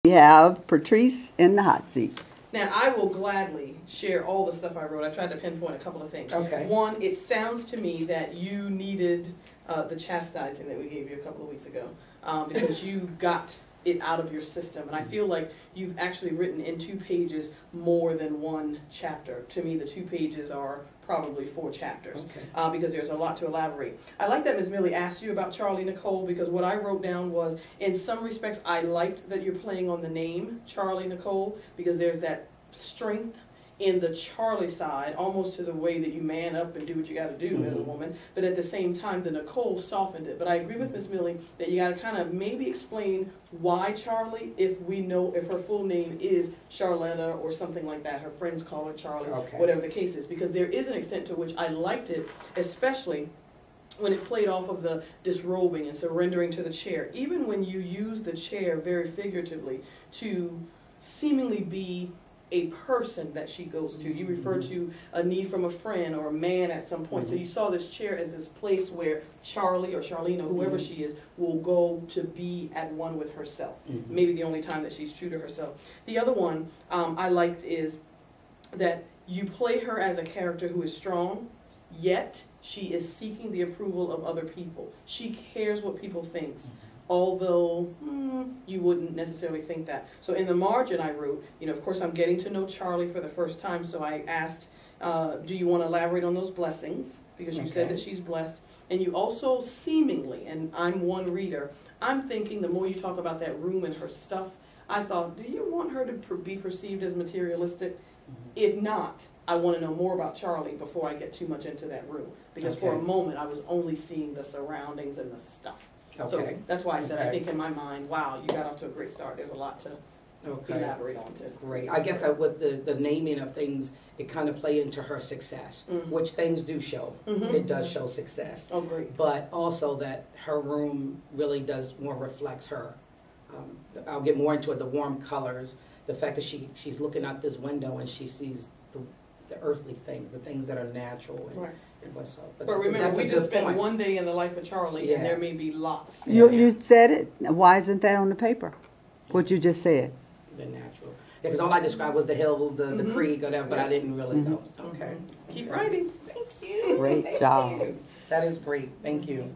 We have Patrice in the hot seat. Now, I will gladly share all the stuff I wrote. I tried to pinpoint a couple of things. Okay. One, it sounds to me that you needed the chastising that we gave you a couple of weeks ago because you got it out of your system. And I feel like you've actually written in 2 pages more than 1 chapter. To me, the 2 pages are probably 4 chapters because there's a lot to elaborate. I like that Ms. Millie asked you about Charlie Nicole because what I wrote down was, in some respects, I liked that you're playing on the name Charlie Nicole because there's that strength in the Charlie side, almost to the way that you man up and do what you got to do as a woman, but at the same time, the Nicole softened it. But I agree with Ms. Millie that you got to kind of maybe explain why Charlie, if we know if her full name is Charletta or something like that. Her friends call her Charlie, whatever the case is, because there is an extent to which I liked it, especially when it played off of the disrobing and surrendering to the chair. Even when you use the chair very figuratively to seemingly be a person that she goes to. You refer to a need from a friend or a man at some point. So you saw this chair as this place where Charlie or Charlene or whoever she is will go to be at one with herself. Maybe the only time that she's true to herself. The other one I liked is that you play her as a character who is strong, yet she is seeking the approval of other people. She cares what people think. Although you wouldn't necessarily think that. So in the margin I wrote, you know, of course I'm getting to know Charlie for the first time, so I asked, do you want to elaborate on those blessings? Because you said that she's blessed. And you also seemingly, and I'm one reader, I'm thinking the more you talk about that room and her stuff, I thought, do you want her to be perceived as materialistic? If not, I want to know more about Charlie before I get too much into that room. Because for a moment I was only seeing the surroundings and the stuff. So that's why I said, I think in my mind, wow, you got off to a great start. There's a lot to elaborate on to. Great. I guess with the naming of things, it kind of played into her success, which things do show. It does show success. Oh, great. But also that her room really does more reflects her. I'll get more into it, the warm colors, the fact that she's looking out this window and she sees the earthly things, the things that are natural. And, But remember, we just spent one day in the life of Charlie, and there may be lots. You said it. Why isn't that on the paper? What you just said. The natural. Because all I described was the hills, the creek, whatever, but I didn't really go. Keep writing. Thank you. Great job. That is great. Thank you.